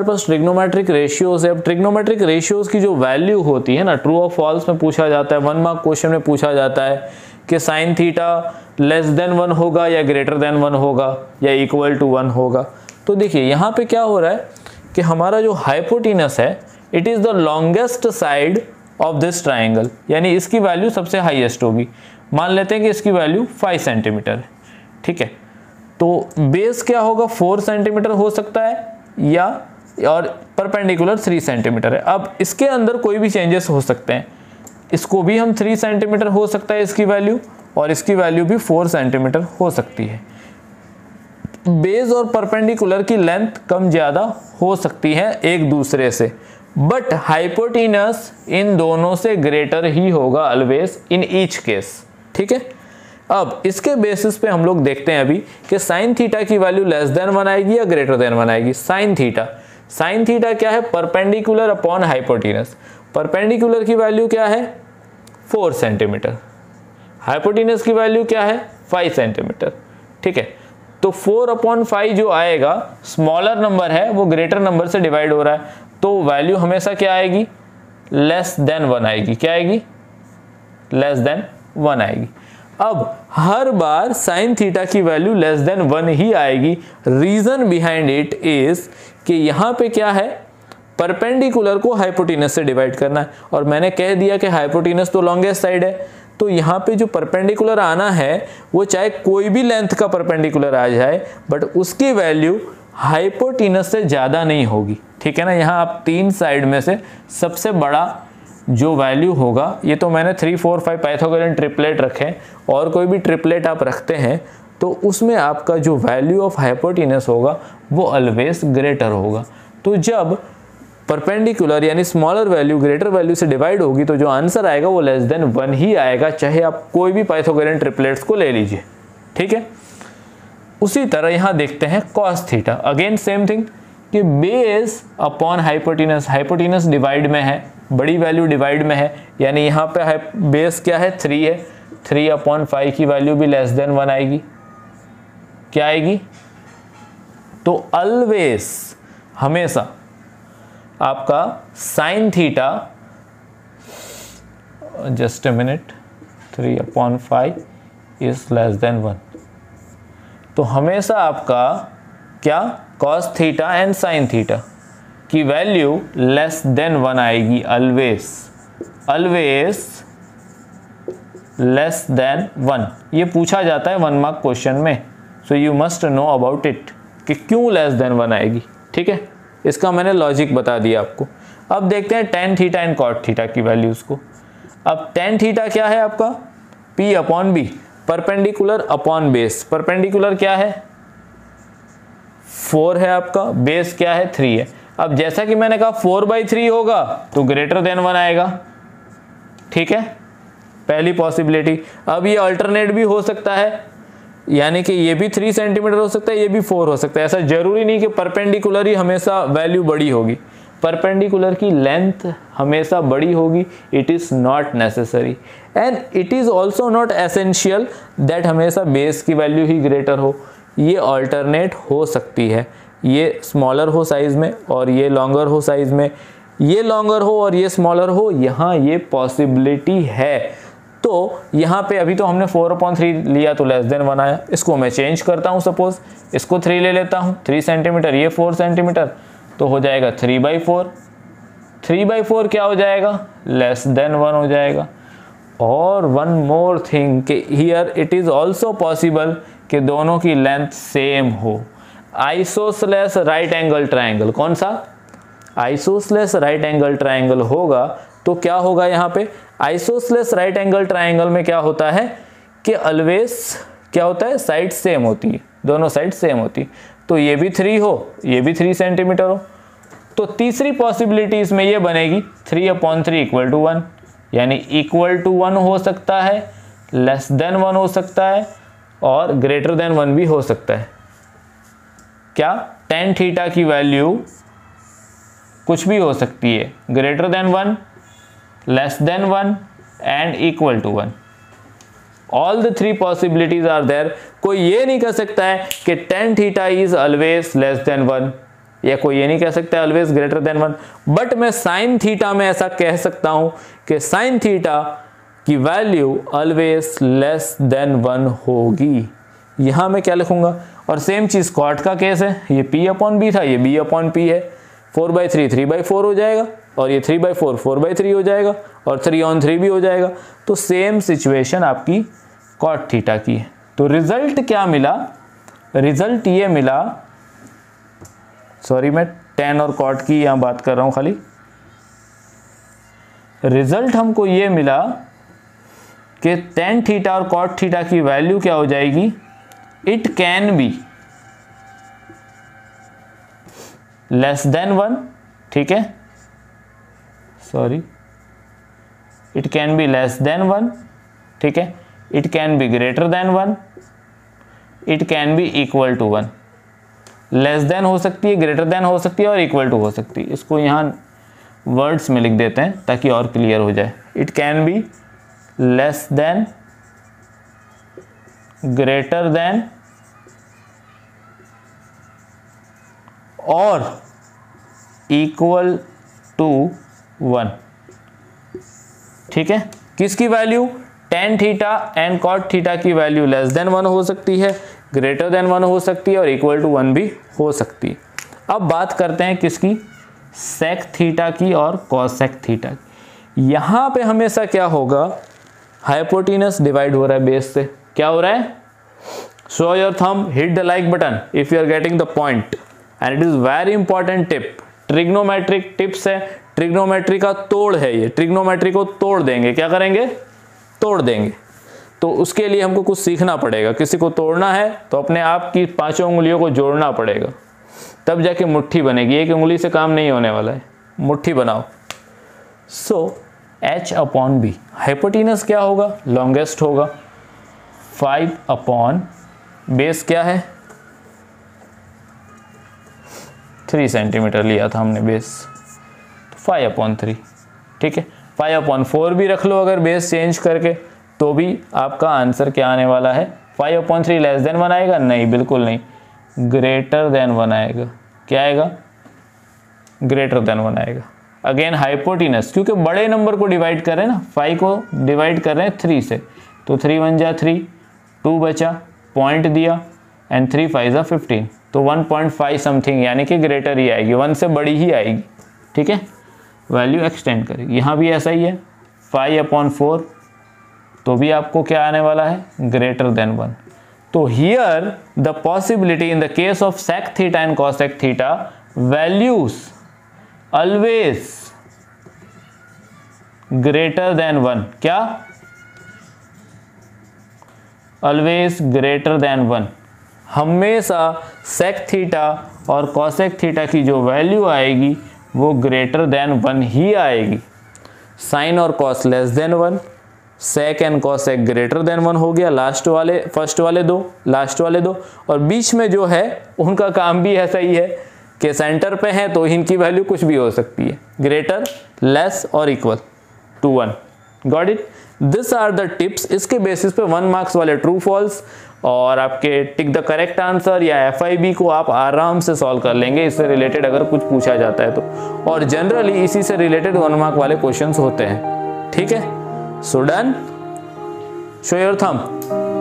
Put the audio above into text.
हमारे पास trigonometric ratios है। अब ट्रिग्नोमेट्रिक रेशियोज की जो वैल्यू होती है ना, ट्रू और फॉल्स में पूछा जाता है, 1 मार्क क्वेश्चन में पूछा जाता है कि साइन थीटा लेस देन 1 होगा या ग्रेटर देन 1 होगा या इक्वल टू 1 होगा। तो देखिए यहाँ पे क्या हो रहा है कि हमारा जो हाइपोटेनस है it is the longest side of this triangle, यानी इसकी वैल्यू सबसे हाईएस्ट होगी। मान लेते हैं कि इसकी वैल्यू 5 सेंटीमीटर है, ठीक है। तो बेस क्या होगा, 4 सेंटीमीटर हो सकता है या और परपेंडिकुलर 3 सेंटीमीटर है। अब इसके अंदर कोई भी चेंजेस हो सकते हैं, इसको भी हम 3 सेंटीमीटर हो सकता है इसकी वैल्यू, और इसकी वैल्यू भी 4 सेंटीमीटर हो सकती है। बेस और परपेंडिकुलर की लेंथ कम ज़्यादा हो सकती है एक दूसरे से, बट हाइपोटेनस इन दोनों से ग्रेटर ही होगा ऑलवेज इन ईच केस, ठीक है। अब इसके बेसिस पे हम लोग देखते हैं अभी कि साइन थीटा की वैल्यू लेस देन 1 आएगी या ग्रेटर देन 1 आएगी। साइन थीटा क्या है, परपेंडिकुलर अपॉन हाइपोटेनस। परपेंडिकुलर की वैल्यू क्या है 4 सेंटीमीटर, हाइपोटेनस की वैल्यू क्या है 5 सेंटीमीटर, ठीक है। तो 4/5 जो आएगा, स्मॉलर नंबर है वो ग्रेटर नंबर से डिवाइड हो रहा है, तो वैल्यू हमेशा क्या आएगी, लेस देन 1 आएगी। क्या आएगी, लेस देन 1 आएगी। अब हर बार साइन थीटा की वैल्यू लेस देन 1 ही आएगी। रीजन बिहाइंड इट इज कि यहाँ पे क्या है, परपेंडिकुलर को हाइपोटेनस से डिवाइड करना है, और मैंने कह दिया कि हाइपोटेनस तो लॉन्गेस्ट साइड है, तो यहाँ पे जो परपेंडिकुलर आना है वो चाहे कोई भी लेंथ का परपेंडिकुलर आ जाए, बट उसकी वैल्यू हाइपोटेनस से ज़्यादा नहीं होगी, ठीक है ना। यहाँ आप 3 साइड में से सबसे बड़ा जो वैल्यू होगा, ये तो मैंने 3, 4, 5 पाइथागोरियन ट्रिपलेट रखे, और कोई भी ट्रिपलेट आप रखते हैं तो उसमें आपका जो वैल्यू ऑफ हाइपोटेनस होगा वो ऑलवेज ग्रेटर होगा। तो जब परपेंडिकुलर यानी स्मॉलर वैल्यू ग्रेटर वैल्यू से डिवाइड होगी तो जो आंसर आएगा वो लेस देन 1 ही आएगा, चाहे आप कोई भी पाइथागोरियन ट्रिपलेट्स को ले लीजिए, ठीक है। उसी तरह यहाँ देखते हैं cos theta, again same thing कि बेस अपॉन हाइपोटेनस डिवाइड में है, बड़ी वैल्यू डिवाइड में है, यानी यहाँ पे बेस क्या है 3 है, 3/5 की वैल्यू भी लेस देन 1 आएगी। क्या आएगी, तो ऑलवेज हमेशा आपका sine theta, just a minute, 3/5 is less than 1, तो हमेशा आपका क्या, cos theta and sign theta की वैल्यू लेस देन 1 आएगी, ऑलवेज लेस देन 1। ये पूछा जाता है 1 मार्क क्वेश्चन में, so you must know about it कि क्यों लेस देन 1 आएगी, ठीक है। इसका मैंने लॉजिक बता दिया आपको। अब देखते हैं tan theta and cot theta की वैल्यूज को। अब टेन थीटा क्या है आपका, P/B, perpendicular upon base. Perpendicular क्या है 4 है आपका, बेस क्या है 3 है। अब जैसा कि मैंने कहा 4/3 होगा तो ग्रेटर देन 1 आएगा, ठीक है, पहली पॉसिबिलिटी। अब ये अल्टरनेट भी हो सकता है, यानी कि ये भी 3 सेंटीमीटर हो सकता है, ये भी 4 हो सकता है। ऐसा जरूरी नहीं कि परपेंडिकुलर ही हमेशा वैल्यू बड़ी होगी, परपेंडिकुलर की लेंथ हमेशा बड़ी होगी, it is not necessary and it is also not essential that हमेशा बेस की वैल्यू ही ग्रेटर हो। ये अल्टरनेट हो सकती है, ये स्मॉलर हो साइज में और ये लॉन्गर हो साइज में, ये लॉन्गर हो और ये स्मॉलर हो, यहाँ ये पॉसिबिलिटी है। तो यहाँ पे अभी तो हमने 4/3 लिया तो लेस देन 1 आया, इसको मैं चेंज करता हूँ, सपोज इसको 3 ले लेता हूँ, 3 सेंटीमीटर, ये 4 सेंटीमीटर, तो हो जाएगा 3/4। 3/4 क्या हो जाएगा, लेस देन 1 हो जाएगा। और वन मोर थिंग कि here it is also possible कि दोनों की लेंथ सेम हो। आइसोसेलेस राइट एंगल ट्राइंगल, कौन सा, आइसोसेलेस राइट एंगल ट्राइंगल होगा तो क्या होगा, यहाँ पे आइसोसेलेस राइट एंगल ट्राइंगल में क्या होता है कि ऑलवेज क्या होता है, साइड सेम होती है, दोनों साइड सेम होती है। तो ये भी 3 हो, ये भी 3 सेंटीमीटर हो, तो तीसरी पॉसिबिलिटी इसमें ये बनेगी 3/3 = 1, यानी =1 हो सकता है, लेस देन 1 हो सकता है और ग्रेटर देन 1 भी हो सकता है। क्या, टेन थीटा की वैल्यू कुछ भी हो सकती है, greater than 1, less than 1 and =1। All the 3 possibilities are there. कोई ये नहीं कह सकता है कि tan theta is always less than 1 या कोई ये नहीं कह सकता ऑलवेज ग्रेटर देन 1, बट मैं साइन थीटा में ऐसा कह सकता हूं कि साइन थीटा की वैल्यू ऑलवेज लेस देन 1 होगी। यहां मैं क्या लिखूंगा, और सेम चीज कॉट का केस है, ये P अपॉन B था, ये B अपॉन P है, 4/3 3/4 हो जाएगा, और ये 3/4 4/3 हो जाएगा, और 3/3 भी हो जाएगा। तो सेम सिचुएशन आपकी कॉट थीटा की है। तो रिजल्ट क्या मिला, रिजल्ट ये मिला, सॉरी मैं tan और कॉट की यहां बात कर रहा हूं खाली, रिजल्ट हमको ये मिला कि tan थीटा और कॉट थीटा की वैल्यू क्या हो जाएगी, it can be less than 1, ठीक है, sorry, it can be less than 1, ठीक है, it can be greater than 1, it can be equal to 1। Less than हो सकती है, ग्रेटर देन हो सकती है, और इक्वल टू हो सकती है। इसको यहाँ वर्ड्स में लिख देते हैं ताकि और क्लियर हो जाए। It can be less than, greater than, और इक्वल टू 1, ठीक है। किसकी value, tan theta and cot theta की वैल्यू लेस देन 1 हो सकती है, ग्रेटर देन 1 हो सकती है, और इक्वल टू 1 भी हो सकती है। अब बात करते हैं किसकी, सेक थीटा की और कॉसेक थीटा की। यहां पे हमेशा क्या होगा, हाइपोटेनस डिवाइड हो रहा है बेस से, क्या हो रहा है, show your thumb, hit the like button if you are getting the point, and it is very important tip, trigonometric tips है, ट्रिग्नोमेट्री का तोड़ है ये, ट्रिग्नोमेट्री को तोड़ देंगे, क्या करेंगे, तोड़ देंगे। तो उसके लिए हमको कुछ सीखना पड़ेगा, किसी को तोड़ना है तो अपने आप की 5 उंगलियों को जोड़ना पड़ेगा, तब जाके मुट्ठी बनेगी। एक उंगली से काम नहीं होने वाला है, मुट्ठी बनाओ। सो h अपॉन बी, हाइपोटेनस क्या होगा, लॉन्गेस्ट होगा, 5 अपॉन बेस क्या है, 3 सेंटीमीटर लिया था हमने बेस, तो 5/3, ठीक है। 5/4 भी रख लो अगर बेस चेंज करके, तो भी आपका आंसर क्या आने वाला है, 5/3 लेस देन 1 आएगा, नहीं बिल्कुल नहीं, ग्रेटर देन 1 आएगा। क्या आएगा, ग्रेटर देन 1 आएगा। अगेन हाइपोटेनस, क्योंकि बड़े नंबर को डिवाइड कर रहे हैं ना, 5 को डिवाइड कर रहे हैं 3 से, तो 3 1 जा 3, 2 बचा, पॉइंट दिया, एंड 3 5 जा 15, तो 1.5 समथिंग, यानी कि ग्रेटर ही आएगी, 1 से बड़ी ही आएगी, ठीक है। वैल्यू एक्सटेंड करेगी, यहाँ भी ऐसा ही है, 5/4, तो भी आपको क्या आने वाला है, ग्रेटर देन 1। तो here the possibility in the case of sec theta and cosec theta, values always greater than 1, क्या, ऑलवेज ग्रेटर देन 1। हमेशा सेक थीटा और कॉसेक थीटा की जो वैल्यू आएगी वो ग्रेटर देन 1 ही आएगी। साइन और cos less than 1, sec and cosec greater than 1 हो गया, लास्ट वाले, फर्स्ट वाले दो, लास्ट वाले दो, और बीच में जो है उनका काम भी ऐसा ही है कि सेंटर पे है तो इनकी वैल्यू कुछ भी हो सकती है, ग्रेटर, लेस और equal to 1। Got it, this are the tips. इसके बेसिस पे 1 मार्क्स वाले ट्रू फॉल्स और आपके टिक द करेक्ट आंसर या FIB को आप आराम से सॉल्व कर लेंगे, इससे रिलेटेड अगर कुछ पूछा जाता है तो, और जनरली इसी से रिलेटेड 1 मार्क वाले क्वेश्चंस होते हैं, ठीक है। So done, show your thumb.